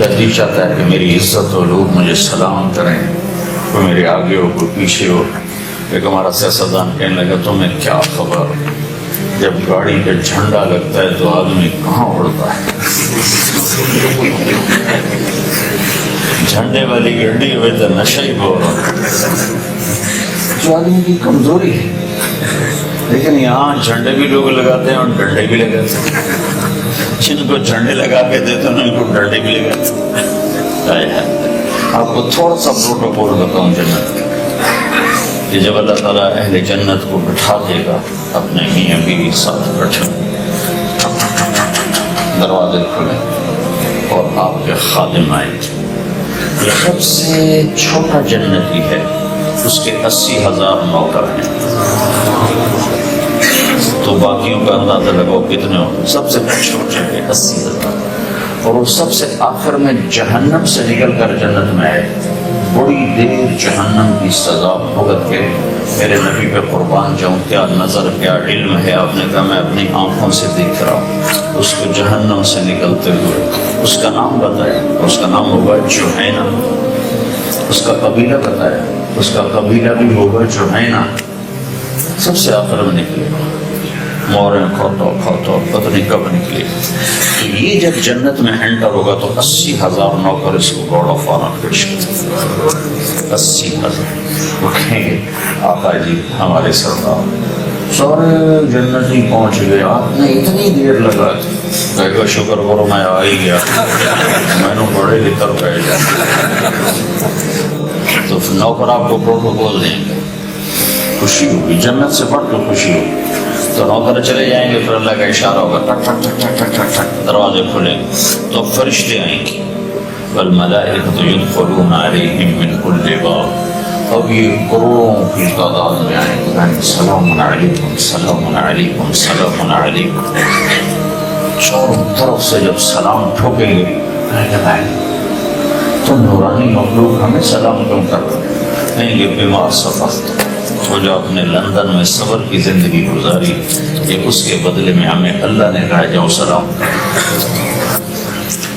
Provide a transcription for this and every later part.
دل چاہتا ہے کہ میری عزت ہو، لوگ مجھے سلام کریں، کوئی میرے آگے ہو کوئی پیچھے ہو۔ ایک ہمارا سیاستدان کہنے لگا تمہیں کیا خبر، جب گاڑی پہ جھنڈا لگتا ہے تو آدمی کہاں اڑتا ہے، جھنڈے والی گڈی ہوئے تو نشہ ہی بول رہا، جو آدمی کی کمزوری ہے۔ لیکن یہاں جھنڈے بھی لوگ لگاتے ہیں اور ڈنڈے بھی لگاتے ہیں، جن کو جھنڈے لگا کے دیتے ہیں ان کو ڈنڈے بھی لگاتے ہیں۔ آپ کو تھوڑا سا پروٹوکول بتاؤں جنت کا، کہ جب اللہ تعالیٰ اہل جنت کو بٹھا دے گا اپنے میاں بیوی ساتھ بیٹھے، دروازے کھلے اور آپ کے خادم آئے، یہ سب سے چھوٹا جنتی ہے، اس کے 80,000 نوکر ہیں، تو باقیوں کا اندازہ لگاؤ کتنے ہوں، سب سے چھوٹے ہیں 80,000، اور وہ سب سے آخر میں جہنم سے نکل کر جنت میں آئے، بڑی دیر جہنم کی سزا بھگت کے میرے نبی پہ قربان جاؤں، کیا نظر کیا علم ہے، آپ نے کہا میں اپنی آنکھوں سے دیکھ رہا ہوں اس کو جہنم سے نکلتے ہوئے۔ اس کا نام بتایا، اس کا نام ہوگا جوہینہ، اس کا قبیلہ بتایا، اس کا قبیلہ بھی ہوگا جوہینہ، سب سے آخر میں نکلے، موریں کھوتو پتہ نہیں کب نکلے۔ تو یہ جب جنت میں انٹر ہوگا تو 80,000 نوکر اس کو گوڑا فوراً پیش کرتے، 80,000 اٹھیں گے، آقا جی ہمارے سردار سارے جنتی پہنچ گئے، آپ نے اتنی دیر لگا، کہے گا شکر کرو میں آ ہی گیا، میں نے بڑے لکھر گئے جاتے۔ تو نوکر آپ کو پروٹوکول دیں گے، خوشی ہوگی، جنت سے بڑھ کے خوشی ہوگی، تو نوکر چلے جائیں گے، پھر اللہ کا اشارہ ہوگا، ٹک ٹک ٹک ٹک ٹک ٹک ٹک، دروازے کھلیں تو فرشتے آئیں گے، والملائکۃ یدخلون علیہم من کل باب، اب یہ کروڑوں کی تعداد میں آئیں گے، سلام علیکم سلام علیکم سلام علیکم، چاروں طرف سے جب سلام ٹھوکیں گے، تم نورانی مخلوق ہمیں سلام کیوں کر رہے، کہیں گے بما صبرت، وہ جو اپنے لندن میں صبر کی زندگی گزاری، یہ اس کے بدلے میں ہمیں اللہ نے کہا جاؤ سلام کرو۔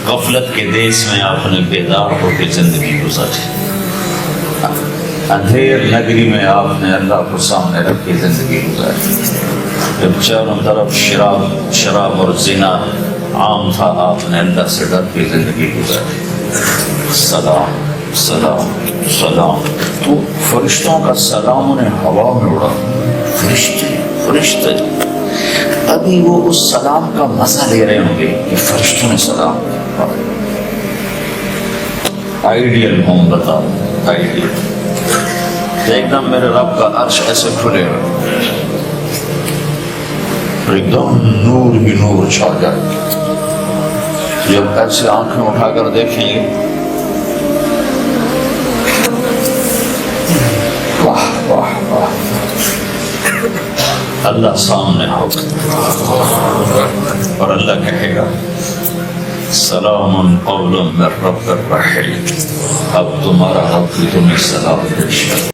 غفلت کے دیس میں آپ نے بیدار ہو کے زندگی گزاری، اندھیر نگری میں آپ نے اللہ کو سامنے رکھ کے زندگی گزاری، جب چاروں طرف شراب اور زنا عام تھا، آپ نے اللہ سے ڈر کے زندگی گزاری، سلام سلام سلام۔ تو فرشتوں کا سلام انہیں ہوا میں اڑا، فرشتے ابھی وہ اس سلام کا مزہ لے رہے ہوں گے کہ فرشتوں نے سلام پڑھا۔ آئیڈیل ہوم بتاؤ، آئیڈیل ایک دم میرے رب کا عرش ایسے کھلے ہوئے، ایک دم نور ہی نور چھا جائے، جب ایسے آنکھیں اٹھا کر دیکھیں گے، واہ واہ واہ، اللہ سامنے ہوگا اور اللہ کہے گا سلام قول من رب الرحیم، اب تمہارا رب بھی تمہیں سلام پیش کرے۔